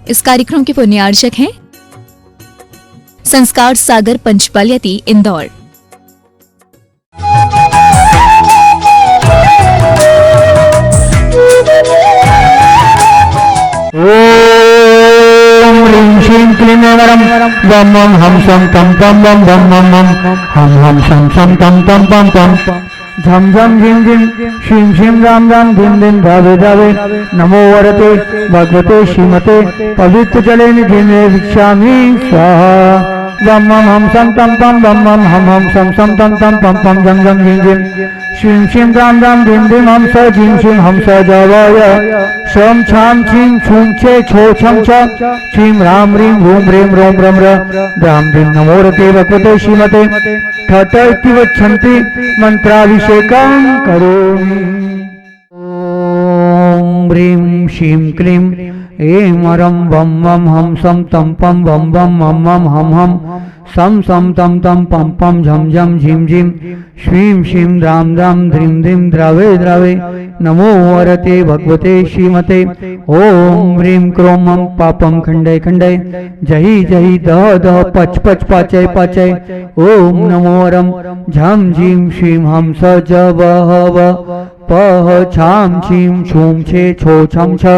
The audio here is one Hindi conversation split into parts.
इस कार्यक्रम के पुण्यार्चक हैं संस्कार सागर पंचपालियाती इंदौर। ओम ह्रीं श्रीं क्लीं वरं वं वं हम सं तं तं वं वं वं वं हम सं सं तं तं पं पं झं झं झिं झिं श्रीं श्रीं राम राम धीं धीं धावे धावे नमो वरते भगवते श्रीमते पवित्र जले निधिने भिक्षामि स्वाहा वं वं हम सं तं तं वं वं हम सं सं तं तं पं पं झं झं झिं झिं श्रीं श्रीं राम राम धीं धीं हम स झिं श्रीं हम स जवाय शम छाम छीं छूं छे छो छम छ छीं राम ह्रीं हूं ह्रीं रों रम र राम धीं नमो रते भगवते श्रीमते ठठ इति वच्छन्ति मंत्राभिषेकं करोमि। ओम ह्रीं श्रीं क्लीं ऐं वरं वं वं हम सं तं पं वं वं मं हम सं सं तं तं पं पं झं झं झिं झिं श्रीं श्रीं राम राम ध्रीं ध्रीं द्रावे द्रावे नमो वरते भगवते श्रीमते ओम ह्रीं क्रों मं पापं खण्डय खण्डय जहि जहि दह दह पच पच पाचय पाचय ओम नमो वरं झं झीं श्रीं हम स ज व पह छाम छीं छूं छे छो छम छ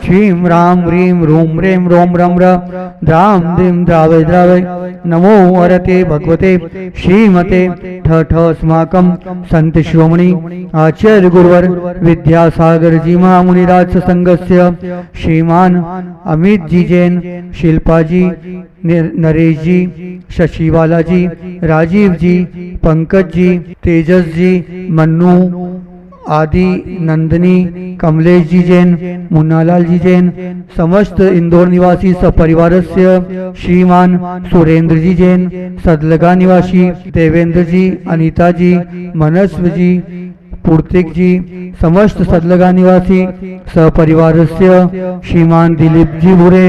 छीं राम ह्रीं रूं ह्रीं रों रम र द्रां द्रीं द्रावे द्रावे नमो वरते भगवते श्रीमते ठठ अस्माकं संत शिरोमणि आचार्य गुरुवर विद्यासागर जी महामुनिराज संघस्य श्रीमान अमित जी जैन, शिल्पा जी, नरेश जी, शशिवाला जी, राजीव जी, पंकज जी, तेजस जी, मन्नू आदि, नंदनी, कमलेश जी जैन, मुन्नालाल जी जैन, समस्त इंदौर निवासी सपरिवारस्य श्रीमान सुरेंद्र जी जैन, सदलगा निवासी देवेंद्र जी, अनीता जी, मनस्व जी, पूर्तिक जी, समस्त सदलगा निवासी सपरिवारस्य श्रीमान दिलीप जी भुरे,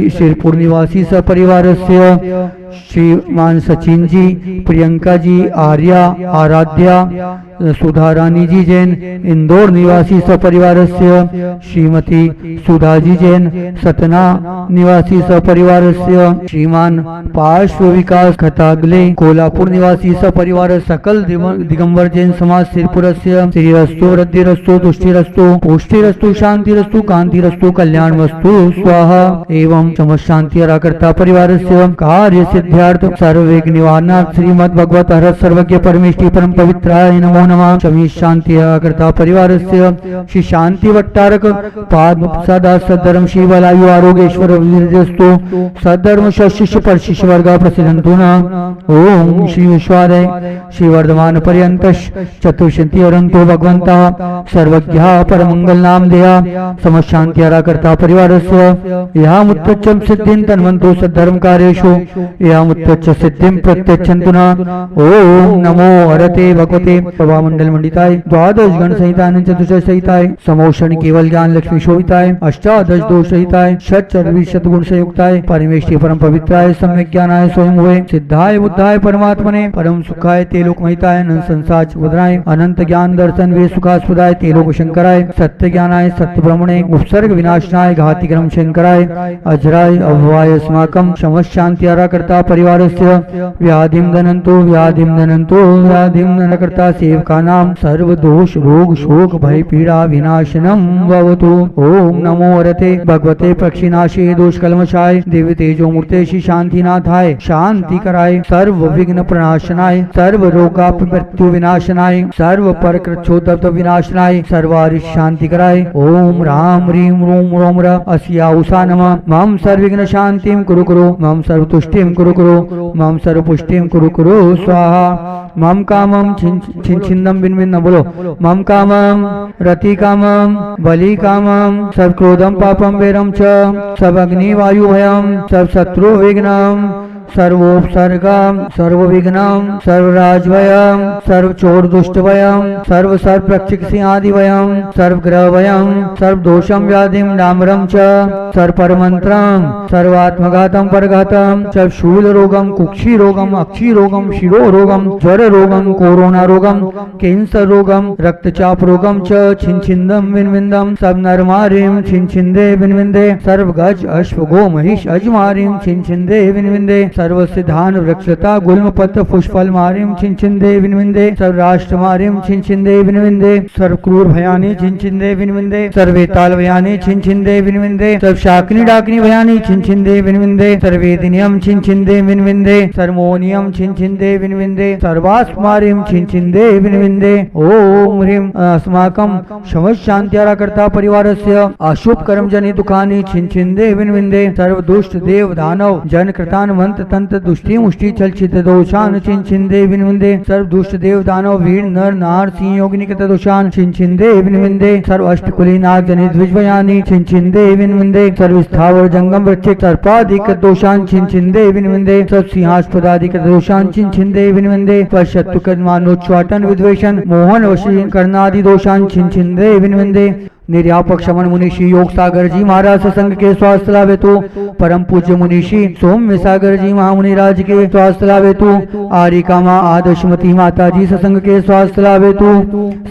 शिरपुर निवासी सपरिवारस्य श्रीमान सचिन जी, प्रियंका जी, आर्या, आराध्या, सुधा रानी जी जैन, इंदौर निवासी सपरिवारस्य श्रीमती सुधा जी जैन, सतना निवासी सपरिवारस्य श्रीमान पार्श्व विकास खतागले, कोल्हापुर निवासी सपरिवार सकल दिगंबर जैन समाज शिरपुरस्य श्रीरस्तु वृद्धिरस्तु तुष्टिरस्तु पुष्टिरस्तु शांतिरस्तु कांतिरस्तु कल्याणमस्तु स्वाहा एवं समशांति आराकर्ता परिवारस्य कार्य सिद्ध्यार्थ सर्वविघ्न निवारणार्थ श्रीमद् भगवत हर सर्वज्ञ परमेष्टि परम पवित्राय नमो नमः। शमी शांति आराकर्ता परिवारस्य श्री शांति वट्टारक पाद सदा सद्धर्म शिवलायु आरोग्येश्वर विजयस्तु सद्धर्म शिष्य पर शिष्य वर्ग प्रसिद्धंतु न ओम श्री विश्वादय श्री वर्धमान पर्यंत चतुर्शंति अरंतो भगवंता सर्वज्ञ परमंगल नाम देया समशांति आराकर्ता परिवारस्य यहा मुत्तच्चम सिद्धिं तन्वन्तो सद्धर्म कार्येषु यहा मुत्तच्च सिद्धिं प्रत्यक्षन्तु न ओम नमो हरते भगवते प्रभा मंडल मंडिताय द्वादश गण संहिताय चतुर्दश संहिताय समोषण केवल ज्ञान लक्ष्मी शोभिताय अष्टादश दोष सहिताय षट गुण संयुक्ताय परमेष्टि परम पवित्राय सम्यक ज्ञानाय स्वयं हुए सिद्धाय बुद्धाय परमात्मने परम सुखाय ते लोक महिताय अनंत संसार वदनाय अनंत ज्ञान दर्शन वे सुखास्पदाय ते लोक शंकराय सत्य ज्ञानाय सत्य ब्रह्मणे उपसर्ग विनाशनाय घाति क्रम शंकराय अजराय अभवाय अस्माकं समशांति आराकर्ता परिवारस्य व्याधिं दनंतो व्याधिं दनकर्ता सेवका नाम सर्व दोष रोग शोक भय पीड़ा विनाशनम भवतु। ओम नमो रते भगवते पक्षिनाशे दोष कलमशाय दिव्य तेजो मूर्ते श्री शांतिनाथाय शांति कराय सर्व विघ्न प्रणाशनाय सर्व रोगाप मृत्यु विनाशनाय सर्व पर कृच्छोदत्त विनाशनाय सर्वारि शांति कराय। ओम राम ह्रीं रूं रोम र अस्या उषा नमः मम सर्वविघ्न शांतिं कुरु कुरु मम सर्व तुष्टिं कुरु कुरु मम सर्व पुष्टिं कुरु कुरु स्वाहा। मम कामम छिन्नम बिन बिन न बोलो मम कामम रति कामम बलि कामम सब क्रोधम पापम वेरम च सब अग्नि वायु भयम सब शत्रु विघ्नम सर्वोपसर्गम सर्वविघ्नम सर्वराजभयम सर्वचोरदुष्टभयम सर्वसर्पक्षिसिंहादिभयम सर्वग्रहभयम सर्वदोषम व्याधिम डामरम च सर्वपरमंत्रम सर्वात्मघातम परघातम सर्वशूलरोगम कुक्षिरोगम अक्षिरोगम शिरोरोगम ज्वररोगम कोरोना रोगम कैंसर रोगम रक्तचाप रोगम च छिंछिंदम विनविंदम सब नरमारिम छिंछिंदे विनविंदे सर्वगज अश्व गो महिष अजमारिम छिंछिंदे विनविंदे सर्वसिद्धान वृक्षता गुल्मपत्र पुष्पल मारिम छिंछिंदे विनविंदे सर्वराष्ट्रमारिम छिंछिंदे विनविंदे सर्वक्रूर भयानी छिंछिंदे विनविंदे सर्वेताल भयानी छिंछिंदे विनविंदे सर्वशाकिनी डाकिनी भयानी छिंछिंदे विनविंदे सर्वेदिनियम छिंछिंदे विनविंदे सर्वमोनियम छिंछिंदे विनविंदे सर्वास्मारिम छिंछिंदे विनविंदे ओम ह्रीं अस्माकं शमशान्त्याराकर्ता परिवारस्य अशुभ कर्म जनि दुखानि छिंछिंदे विनविंदे सर्व दुष्ट देव दानव जन कृतान मंत्र तंत्र दुष्टि मुष्टि चलचित दोषान छिंछिंदे विनविंदे सर्व दुष्ट देव दानव वीर नर नार सिंह योगिनी कृत दोषान छिंछिंदे विनविंदे सर्व अष्टकुली नाग जनि द्विजभयानि छिंछिंदे विनविंदे सर्व स्थावर जंगम वृक्षिक सर्पादिक दोषान छिंछिंदे विनविंदे सर्व सिंहास्पदादिक दोषान छिंछिंदे विनविंदे शत्रु कर्मानुच्चाटन विद्वेषण मोहन वशीकरण करनादि दोषान छिंछिंदे विनविंदे निर्यापक शमन मुनिषि योग सागर जी महाराज सत्संग के स्वास्थ्य लाभे तो परम पूज्य मुनिषि सोम्य सागर जी महामुनि राज के स्वास्थ्य लाभे तो आरिका माँ आदर्शमती माता जी सत्संग के स्वास्थ्य लाभे तो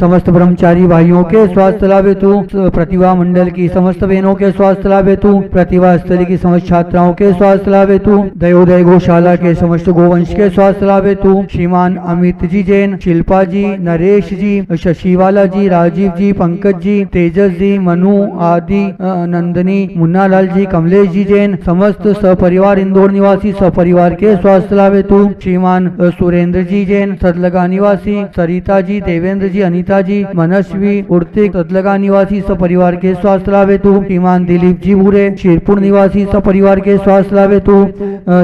समस्त ब्रह्मचारी भाइयों के स्वास्थ्य लाभे तो प्रतिभा मंडल की समस्त बहनों के स्वास्थ्य लाभे तो प्रतिभा स्थली की समस्त छात्राओं के स्वास्थ्य लाभे तो दयोदय गौशाला के समस्त गोवंश के स्वास्थ्य लाभे तो श्रीमान अमित जी जैन शिल्पा जी नरेश जी शशिवाला जी राजीव जी पंकज जी तेजस जी मनु आदि नंदनी मुन्नालाल जी कमलेश जी जैन समस्त सपरिवार इंदौर निवासी सपरिवार के स्वास्थ्य लाभ हेतु श्रीमान सुरेंद्र जी जैन सतलगा निवासी सरिता जी देवेंद्र जी अनीता जी मनस्वी उर्तिक सतलगा निवासी सपरिवार के स्वास्थ्य लाभ हेतु श्रीमान दिलीप जी भूरे शिरपुर निवासी सपरिवार के स्वास्थ्य लाभ हेतु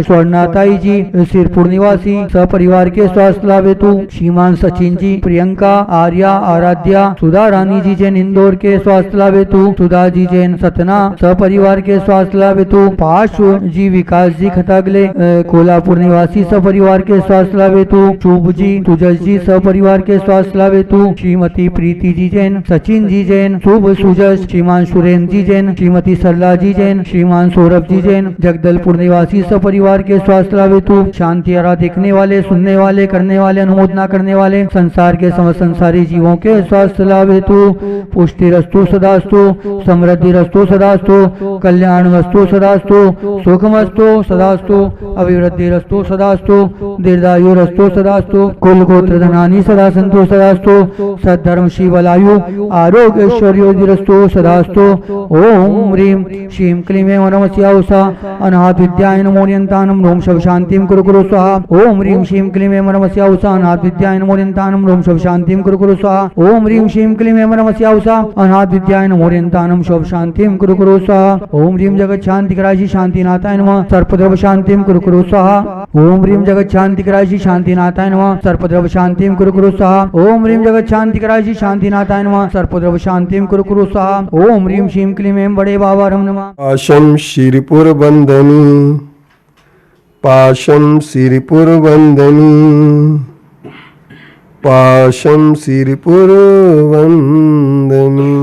स्वर्णाताई जी शिरपुर निवासी सपरिवार के स्वास्थ्य लाभ हेतु श्रीमान सचिन जी प्रियंका आर्या आराध्या सुधा रानी जी जैन इंदौर के स्वास्थ्य लाभ हेतु सुधा जी जैन सतना सपरिवार के स्वास्थ्य लाभ हेतु पार्श्व जी विकास जी खतागले कोल्हापुर निवासी सपरिवार के स्वास्थ्य लाभ हेतु शुभ जी सुजस जी सपरिवार के स्वास्थ्य लाभ हेतु श्रीमती प्रीति जी जैन सचिन जी जैन शुभ सुजस श्रीमान सुरेंद्र जी जैन श्रीमती सरला जी जैन श्रीमान सौरभ जी जैन जगदलपुर निवासी सपरिवार के स्वास्थ्य लाभ हेतु शांति आरा देखने वाले सुनने वाले करने वाले अनुमोदना करने वाले संसार के समस्त संसारी जीवों के स्वास्थ्य लाभ हेतु पुष्टि रस्तु सदास्तु समृद्धि रस्तु सदास्तु कल्याण वस्तु सदास्तु सुखमस्तु सदास्तु अभिवृद्धि रस्तु सदास्तु दीर्घायु रस्तु सदास्तु कुल गोत्र धनानि सदा संतो सदास्तु सद्धर्म शिवलायु आरोग्य ऐश्वर्योदि रस्तु सदास्तु ओम ह्रीं श्रीं क्लीं ऐं नमस्याउषा अनाथ विद्याय नमोनियंतानं ओम शव शांतिं कुरु कुरु स्वाहा ओम ह्रीं श्रीं क्लीं ऐं नमस्याउषा अनाथ विद्याय नमोनियंतानं ओम शव शांतिं कुरु कुरु स्वाहा ओम ह्रीं श्रीं क्लीं ऐं नमस्याउषा अनाथ विद्याय नमोनियंतानं शव शांतिं कुरु कुरु स्वाहा ओम ह्रीं जगत शांतिकरायि शांतिनाथाय नमः सर्पद्रव शांतिं कुरु कुरु स्वाहा ओम ह्रीं जगत शांतिकरायि शांतिनाथाय नमः सर्पद्रव शांतिं कुरु कुरु स्वाहा ओम ह्रीं जगत शांतिकरायि शांतिनाथाय नमः सर्पद्रव शांतिं कुरु कुरु स्वाहा ओम ह्रीं श्रीं क्लीं ऐं बड़े बाबारं नमः पाशम श्रीपुर वंदनी पाशम श्रीपुर वंदनी पाशम श्रीपुर वंदनी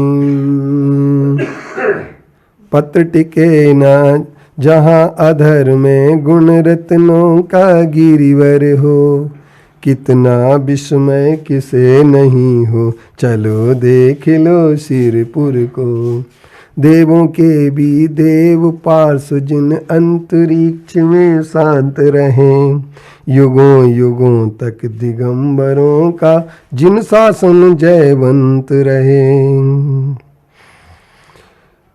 पत्र टिके न जहाँ अधर में गुण रत्नों का गिरिवर हो कितना विस्मय किसे नहीं हो चलो देख लो सिरपुर को देवों के भी देव पार्श्व जिन अंतरिक्ष में शांत रहें युगों युगों तक दिगंबरों का जिन शासन जयवंत रहे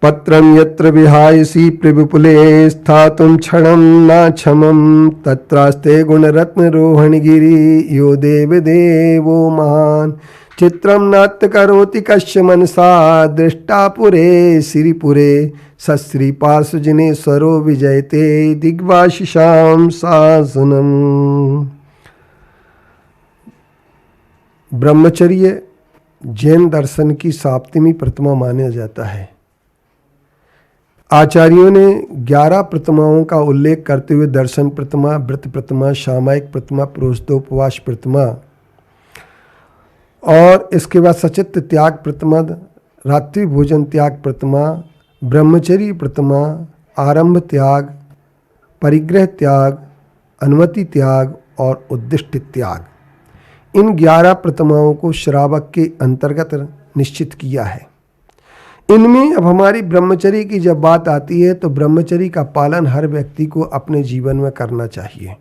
पत्रम यत्र विहायसी प्रविपुले स्थातुं क्षणं न क्षमं तत्रास्ते गुणरत्न रोहणगिरि यो देव देवो महान् चित्रं नाट्य करोति कश्य मनसा दृष्टापुरे श्रीपुरे सश्री पार्श्वजनेश्वरो विजयते दिग्वाशिषां शासनम्। ब्रह्मचर्य जैन दर्शन की साप्तमी प्रतिमा माना जाता है। आचार्यों ने 11 प्रतिमाओं का उल्लेख करते हुए दर्शन प्रतिमा, व्रत प्रतिमा, सामायिक प्रतिमा, प्रोष्ठोपवास प्रतिमा और इसके बाद सचित्र त्याग प्रतिमा, रात्रि भोजन त्याग प्रतिमा, ब्रह्मचर्य प्रतिमा, आरंभ त्याग, परिग्रह त्याग, अनुमति त्याग और उद्दिष्ट त्याग, इन 11 प्रतिमाओं को श्रावक के अंतर्गत निश्चित किया है। इनमें अब हमारी ब्रह्मचर्य की जब बात आती है तो ब्रह्मचर्य का पालन हर व्यक्ति को अपने जीवन में करना चाहिए।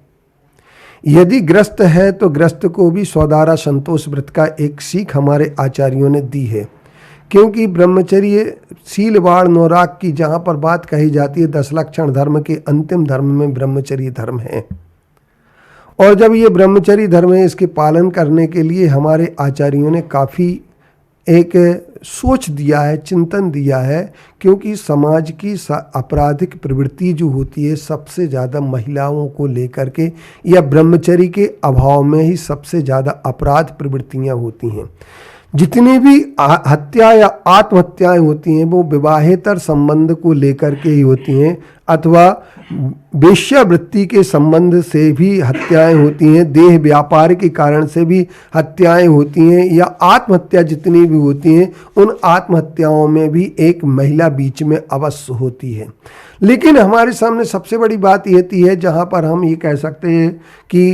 यदि ग्रस्त है तो ग्रस्त को भी स्वदारा संतोष व्रत का एक सीख हमारे आचार्यों ने दी है, क्योंकि ब्रह्मचर्य शील वाण नौराग की जहाँ पर बात कही जाती है 10 लक्षण धर्म के अंतिम धर्म में ब्रह्मचर्य धर्म है। और जब ये ब्रह्मचर्य धर्म है, इसके पालन करने के लिए हमारे आचार्यों ने काफ़ी एक सोच दिया है, चिंतन दिया है, क्योंकि समाज की आपराधिक प्रवृत्ति जो होती है सबसे ज़्यादा महिलाओं को लेकर के या ब्रह्मचर्य के अभाव में ही सबसे ज़्यादा अपराध प्रवृत्तियाँ होती हैं। जितनी भी हत्या या आत्महत्याएं होती हैं वो विवाहेतर संबंध को लेकर के ही होती हैं, अथवा वेश्यावृत्ति के संबंध से भी हत्याएं होती हैं, देह व्यापार के कारण से भी हत्याएं होती हैं, या आत्महत्या जितनी भी होती हैं उन आत्महत्याओं में भी एक महिला बीच में अवश्य होती है। लेकिन हमारे सामने सबसे बड़ी बात येती है जहाँ पर हम ये कह सकते हैं कि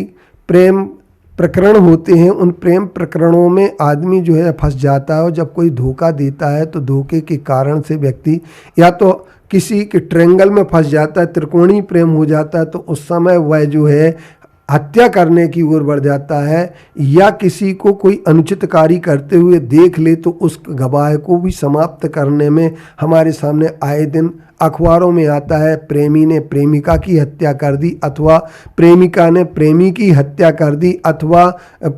प्रेम प्रकरण होते हैं, उन प्रेम प्रकरणों में आदमी जो है फंस जाता है। और जब कोई धोखा देता है तो धोखे के कारण से व्यक्ति या तो किसी के ट्रेंगल में फंस जाता है, त्रिकोणीय प्रेम हो जाता है, तो उस समय वह जो है हत्या करने की ओर बढ़ जाता है, या किसी को कोई अनुचित कार्य करते हुए देख ले तो उस गवाह को भी समाप्त करने में हमारे सामने आए दिन अखबारों में आता है, प्रेमी ने प्रेमिका की हत्या कर दी, अथवा प्रेमिका ने प्रेमी की हत्या कर दी, अथवा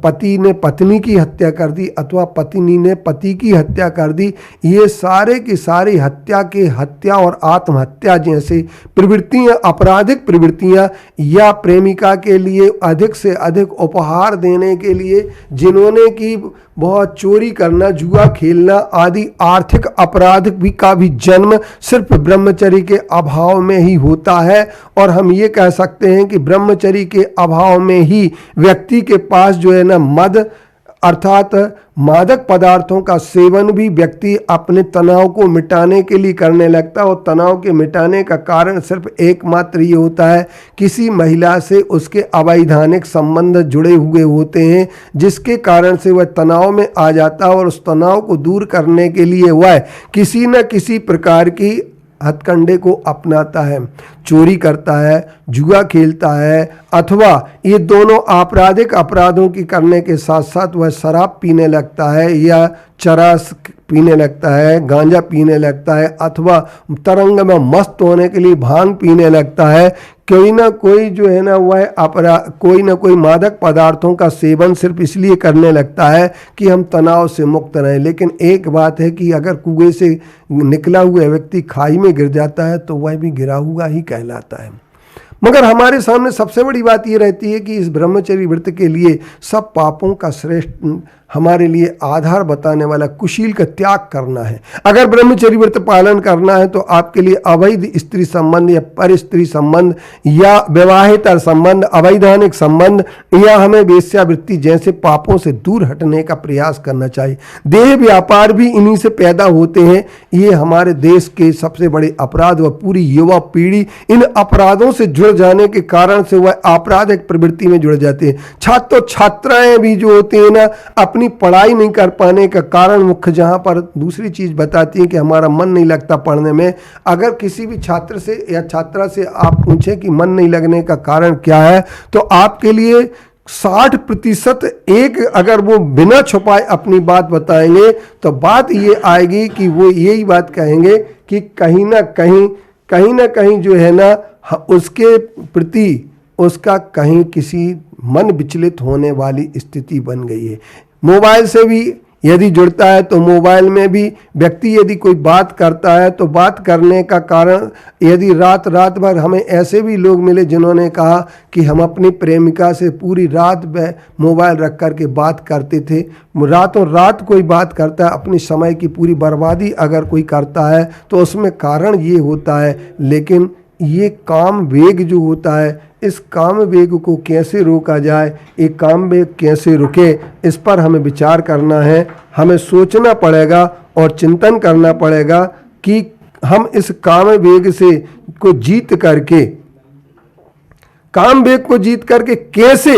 पति ने पत्नी की हत्या कर दी, अथवा पत्नी ने पति की हत्या कर दी। ये सारे की सारी हत्या और आत्महत्या जैसे प्रवृत्तियाँ, आपराधिक प्रवृत्तियाँ, या प्रेमिका के लिए अधिक से अधिक उपहार देने के लिए जिन्होंने कि बहुत चोरी करना, जुआ खेलना आदि आर्थिक अपराध का भी जन्म सिर्फ ब्रह्मचर्य के अभाव में ही होता है। और हम ये कह सकते हैं कि ब्रह्मचर्य के अभाव में ही व्यक्ति के पास जो है ना मद अर्थात मादक पदार्थों का सेवन भी व्यक्ति अपने तनाव को मिटाने के लिए करने लगता है। और तनाव के मिटाने का कारण सिर्फ एकमात्र ये होता है, किसी महिला से उसके अवैधानिक संबंध जुड़े हुए होते हैं, जिसके कारण से वह तनाव में आ जाता है। और उस तनाव को दूर करने के लिए वह किसी न किसी प्रकार की हथकंडे को अपनाता है, चोरी करता है, जुआ खेलता है, अथवा ये दोनों आपराधिक अपराधों की करने के साथ साथ वह शराब पीने लगता है, या चरस पीने लगता है, गांजा पीने लगता है, अथवा तरंग में मस्त होने के लिए भांग पीने लगता है। कोई ना कोई जो है ना वह कोई ना कोई मादक पदार्थों का सेवन सिर्फ इसलिए करने लगता है कि हम तनाव से मुक्त रहें। लेकिन एक बात है कि अगर कुएं से निकला हुआ व्यक्ति खाई में गिर जाता है तो वह भी गिरा हुआ ही कहलाता है। मगर हमारे सामने सबसे बड़ी बात ये रहती है कि इस ब्रह्मचर्य व्रत के लिए सब पापों का श्रेष्ठ हमारे लिए आधार बताने वाला कुशील का त्याग करना है। अगर ब्रह्मचर्य व्रत पालन करना है तो आपके लिए अवैध स्त्री संबंध या पर स्त्री संबंध या विवाहेतर संबंध, अवैधानिक संबंध या हमें वेश्यावृत्ति जैसे पापों से दूर हटने का प्रयास करना चाहिए। देह व्यापार भी इन्हीं से पैदा होते हैं। ये हमारे देश के सबसे बड़े अपराध व पूरी युवा पीढ़ी इन अपराधों से जुड़ जाने के कारण से वह आपराधिक प्रवृत्ति में जुड़ जाते हैं। छात्र छात्राएं भी जो होती हैं ना, अपनी पढ़ाई नहीं कर पाने का कारण मुख्य जहां पर दूसरी चीज बताती है कि हमारा मन नहीं लगता पढ़ने में। अगर किसी भी छात्र से या छात्रा से आप पूछें कि मन नहीं लगने का कारण क्या है, तो आपके लिए 60% एक अगर वो बिना छुपाए अपनी बात बताएंगे तो बात ये आएगी कि वो यही बात कहेंगे कि कहीं ना कहीं जो है ना उसके प्रति उसका कहीं किसी मन विचलित होने वाली स्थिति बन गई है। मोबाइल से भी यदि जुड़ता है तो मोबाइल में भी व्यक्ति यदि कोई बात करता है तो बात करने का कारण, यदि रात भर हमें ऐसे भी लोग मिले जिन्होंने कहा कि हम अपनी प्रेमिका से पूरी रात मोबाइल रख कर के बात करते थे। रातों रात कोई बात करता है, अपने समय की पूरी बर्बादी अगर कोई करता है तो उसमें कारण ये होता है। लेकिन ये काम वेग जो होता है, इस काम वेग को कैसे रोका जाए, एक काम वेग कैसे रुके, इस पर हमें विचार करना है। हमें सोचना पड़ेगा और चिंतन करना पड़ेगा कि हम इस काम वेग से को जीत करके, काम वेग को जीत करके कैसे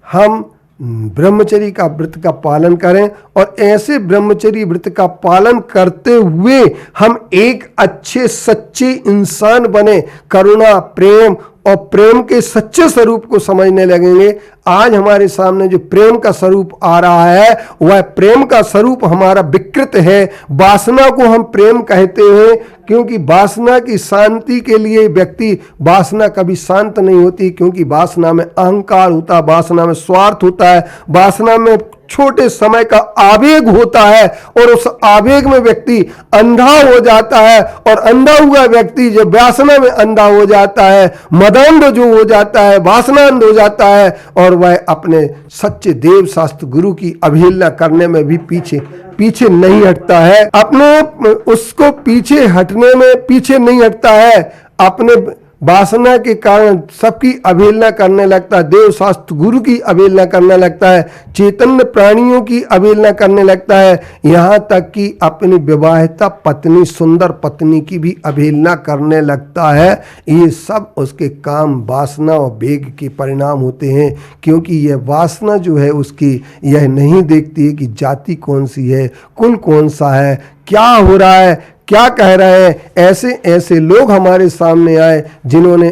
हम ब्रह्मचर्य का व्रत का पालन करें, और ऐसे ब्रह्मचर्य व्रत का पालन करते हुए हम एक अच्छे सच्चे इंसान बने, करुणा, प्रेम और प्रेम के सच्चे स्वरूप को समझने लगेंगे। आज हमारे सामने जो प्रेम का स्वरूप आ रहा है वह प्रेम का स्वरूप हमारा विकृत है। वासना को हम प्रेम कहते हैं, क्योंकि वासना की शांति के लिए व्यक्ति, वासना कभी शांत नहीं होती, क्योंकि वासना में अहंकार होता है, वासना में स्वार्थ होता है, वासना में छोटे समय का आवेग होता है, और उस आवेग में व्यक्ति अंधा हो जाता है। और अंधा हुआ व्यक्ति जब वासना में अंधा हो जाता है, मदांध जो हो जाता है, वासनांध हो जाता है, और वह अपने सच्चे देव शास्त्र गुरु की अवहेलना करने में भी पीछे नहीं हटता है। अपने उसको पीछे हटने में पीछे नहीं हटता है, अपने वासना के कारण सबकी अवहेलना करने लगता है, देव शास्त्र गुरु की अवहेलना करने लगता है, चैतन्य प्राणियों की अवहेलना करने लगता है, यहाँ तक कि अपनी विवाहिता पत्नी, सुंदर पत्नी की भी अवहेलना करने लगता है। ये सब उसके काम, वासना और वेग के परिणाम होते हैं। क्योंकि यह वासना जो है उसकी, यह नहीं देखती है कि जाति कौन सी है, कुल कौन सा है, क्या हो रहा है, क्या कह रहे हैं। ऐसे लोग हमारे सामने आए जिन्होंने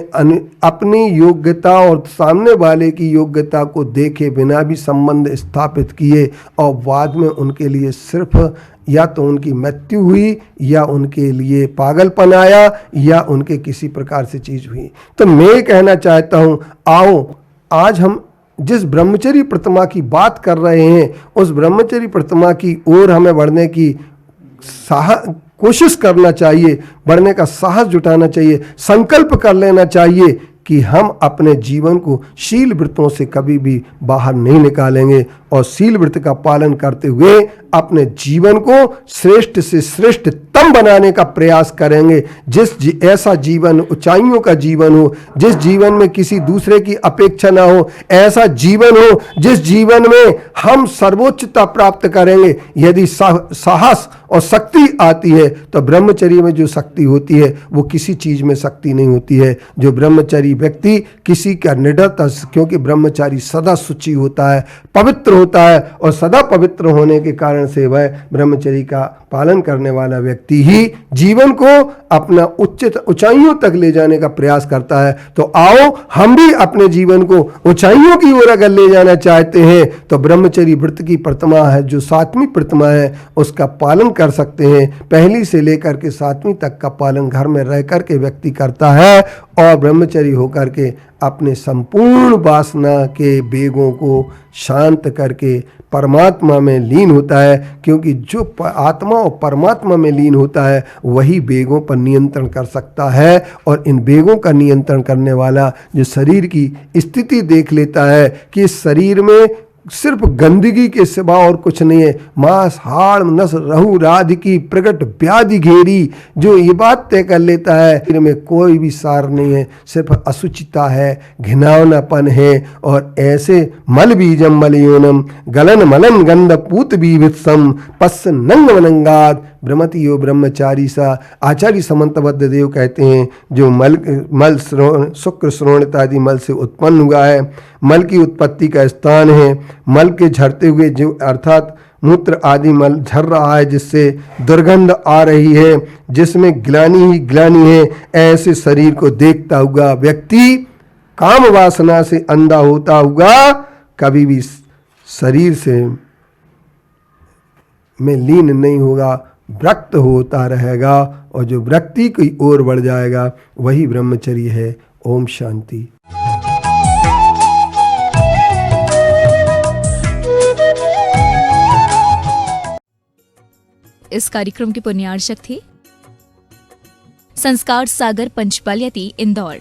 अपनी योग्यता और सामने वाले की योग्यता को देखे बिना भी संबंध स्थापित किए, और बाद में उनके लिए सिर्फ या तो उनकी मृत्यु हुई, या उनके लिए पागलपन आया, या उनके किसी प्रकार से चीज हुई। तो मैं कहना चाहता हूँ, आओ आज हम जिस ब्रह्मचर्य प्रतिमा की बात कर रहे हैं, उस ब्रह्मचर्य प्रतिमा की ओर हमें बढ़ने की कोशिश करना चाहिए, बढ़ने का साहस जुटाना चाहिए, संकल्प कर लेना चाहिए कि हम अपने जीवन को शील व्रतों से कभी भी बाहर नहीं निकालेंगे, और शील व्रत का पालन करते हुए अपने जीवन को श्रेष्ठ से श्रेष्ठतम बनाने का प्रयास करेंगे। ऐसा जीवन, ऊंचाइयों का जीवन हो, जिस जीवन में किसी दूसरे की अपेक्षा ना हो, ऐसा जीवन हो जिस जीवन में हम सर्वोच्चता प्राप्त करेंगे। यदि साहस और शक्ति आती है तो ब्रह्मचर्य में जो शक्ति होती है वो किसी चीज में शक्ति नहीं होती है। जो ब्रह्मचारी व्यक्ति किसी का निडरता, क्योंकि ब्रह्मचारी सदा शुचि होता है, पवित्र होता है, और सदा पवित्र होने के कारण से वह ब्रह्मचर्य का पालन करने वाला व्यक्ति ही जीवन को अपना उच्च ऊंचाइयों तक ले जाने का प्रयास करता है। तो आओ हम भी अपने जीवन को ऊंचाइयों की ओर अगर ले जाना चाहते हैं तो ब्रह्मचर्य व्रत की प्रतिमा है, जो 7वीं प्रतिमा है, उसका पालन कर सकते हैं। पहली से लेकर के 7वीं तक का पालन घर में रह करके व्यक्ति करता है, और ब्रह्मचर्य होकर के अपने संपूर्ण वासना के वेगों को शांत करके परमात्मा में लीन होता है। क्योंकि जो आत्मा और परमात्मा में लीन होता है वही वेगों पर नियंत्रण कर सकता है, और इन वेगों का नियंत्रण करने वाला जो शरीर की स्थिति देख लेता है कि इस शरीर में सिर्फ गंदगी के सिवा और कुछ नहीं है, मांस हाड़ नस रहू राध की प्रकट व्याधि घेरी, जो ये बात तय कर लेता है शरीर में कोई भी सार नहीं है, सिर्फ असुचिता है, घिनौनापन है। और ऐसे मल बीजम मलयोनम गलन मलन गंध पूत बीभित्सम पश्च नंग वनंगाद ब्रह्मति यो ब्रह्मचारी सा। आचार्य समंतबद्ध देव कहते हैं जो मल शुक्र श्रोण इत्यादि मल से उत्पन्न हुआ है, मल की उत्पत्ति का स्थान है, मल के झरते हुए जो अर्थात मूत्र आदि मल झर रहा है, जिससे दुर्गंध आ रही है, जिसमें ग्लानि ही ग्लानि है, ऐसे शरीर को देखता हुआ व्यक्ति काम वासना से अंधा होता हुआ कभी भी शरीर से में लीन नहीं होगा, विरक्त होता रहेगा, और जो विरक्ति की ओर बढ़ जाएगा वही ब्रह्मचर्य है। ओम शांति। इस कार्यक्रम के पुण्यार्चक थे संस्कार सागर पंचपालियाती इंदौर।